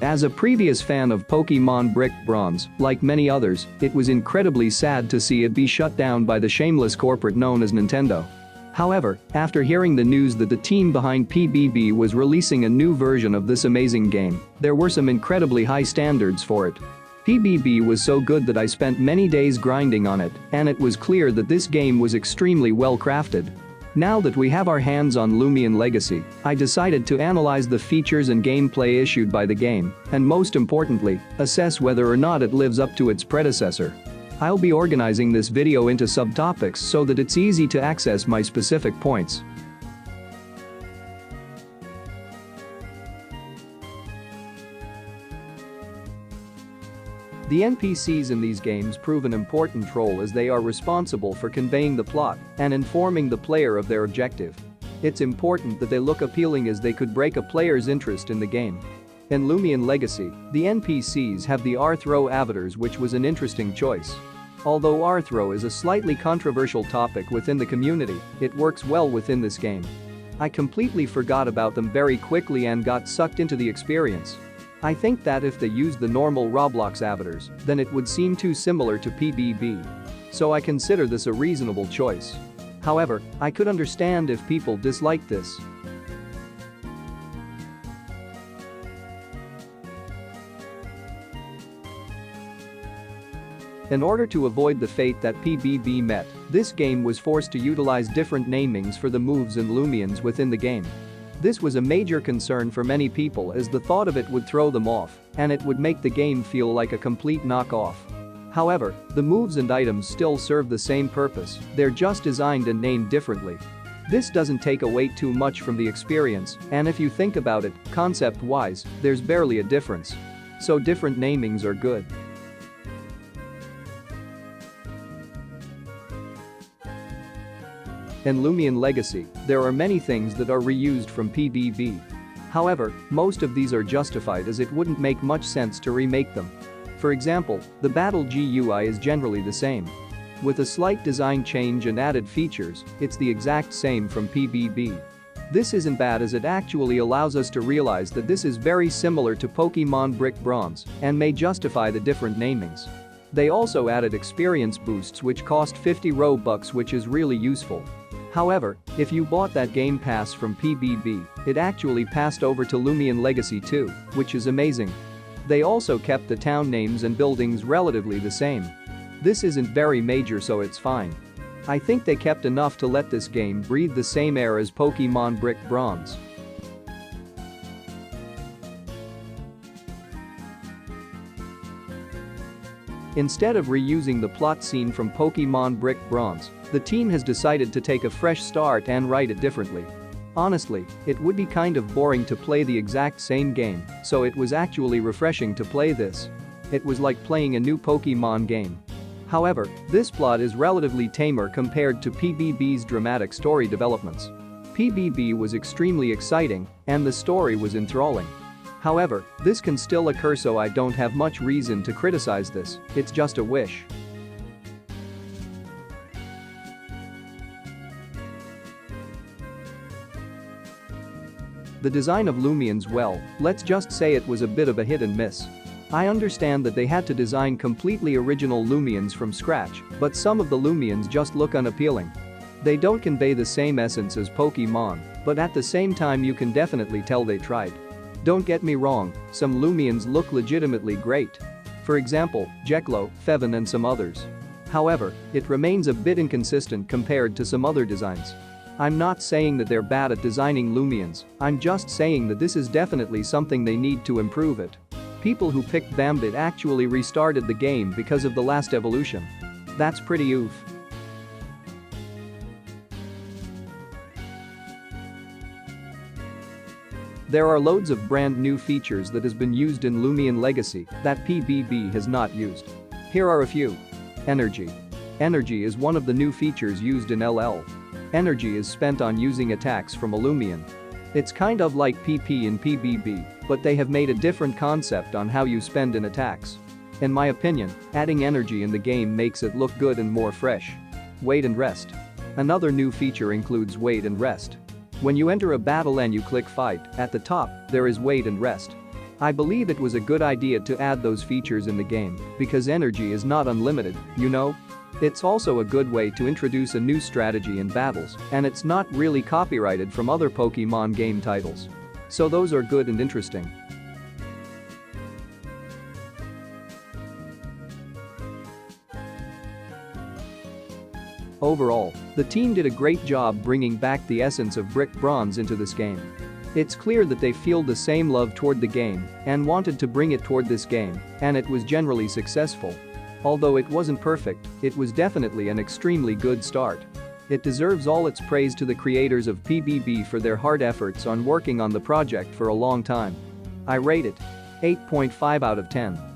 As a previous fan of Pokemon Brick Bronze, like many others, it was incredibly sad to see it be shut down by the shameless corporate known as Nintendo. However, after hearing the news that the team behind PBB was releasing a new version of this amazing game, there were some incredibly high standards for it. PBB was so good that I spent many days grinding on it, and it was clear that this game was extremely well crafted. Now that we have our hands on Loomian Legacy, I decided to analyze the features and gameplay issued by the game, and most importantly, assess whether or not it lives up to its predecessor. I'll be organizing this video into subtopics so that it's easy to access my specific points. The NPCs in these games prove an important role as they are responsible for conveying the plot and informing the player of their objective. It's important that they look appealing as they could break a player's interest in the game. In Loomian Legacy, the NPCs have the Arthro avatars, which was an interesting choice. Although Arthro is a slightly controversial topic within the community, it works well within this game. I completely forgot about them very quickly and got sucked into the experience. I think that if they used the normal Roblox avatars, then it would seem too similar to PBB. So I consider this a reasonable choice. However, I could understand if people dislike this. In order to avoid the fate that PBB met, this game was forced to utilize different namings for the moves and Loomians within the game. This was a major concern for many people as the thought of it would throw them off, and it would make the game feel like a complete knockoff. However, the moves and items still serve the same purpose, they're just designed and named differently. This doesn't take away too much from the experience, and if you think about it, concept-wise, there's barely a difference. So different namings are good. In Loomian Legacy, there are many things that are reused from PBB. However, most of these are justified as it wouldn't make much sense to remake them. For example, the battle GUI is generally the same. With a slight design change and added features, it's the exact same from PBB. This isn't bad as it actually allows us to realize that this is very similar to Pokemon Brick Bronze and may justify the different namings. They also added experience boosts which cost 50 Robux, which is really useful. However, if you bought that game pass from PBB, it actually passed over to Loomian Legacy too, which is amazing. They also kept the town names and buildings relatively the same. This isn't very major, so it's fine. I think they kept enough to let this game breathe the same air as Pokemon Brick Bronze. Instead of reusing the plot scene from Pokemon Brick Bronze, the team has decided to take a fresh start and write it differently. Honestly, it would be kind of boring to play the exact same game, so it was actually refreshing to play this. It was like playing a new Pokemon game. However, this plot is relatively tamer compared to PBB's dramatic story developments. PBB was extremely exciting, and the story was enthralling. However, this can still occur, so I don't have much reason to criticize this, it's just a wish. The design of Loomians, well, let's just say it was a bit of a hit and miss. I understand that they had to design completely original Loomians from scratch, but some of the Loomians just look unappealing. They don't convey the same essence as Pokemon, but at the same time you can definitely tell they tried. Don't get me wrong, some Loomians look legitimately great. For example, Jeklo, Fevin and some others. However, it remains a bit inconsistent compared to some other designs. I'm not saying that they're bad at designing Loomians, I'm just saying that this is definitely something they need to improve it. People who picked Bambit actually restarted the game because of the last evolution. That's pretty oof. There are loads of brand new features that has been used in Loomian Legacy that PBB has not used. Here are a few. Energy. Energy is one of the new features used in LL. Energy is spent on using attacks from a Loomian. It's kind of like PP in PBB, but they have made a different concept on how you spend in attacks. In my opinion, adding energy in the game makes it look good and more fresh. Wait and rest. Another new feature includes wait and rest. When you enter a battle and you click fight, at the top, there is wait and rest. I believe it was a good idea to add those features in the game because energy is not unlimited, you know? It's also a good way to introduce a new strategy in battles, and it's not really copyrighted from other Pokemon game titles. So those are good and interesting. Overall, the team did a great job bringing back the essence of Brick Bronze into this game. It's clear that they feel the same love toward the game and wanted to bring it toward this game, and it was generally successful. Although it wasn't perfect, it was definitely an extremely good start. It deserves all its praise to the creators of PBB for their hard efforts on working on the project for a long time. I rate it 8.5 out of 10.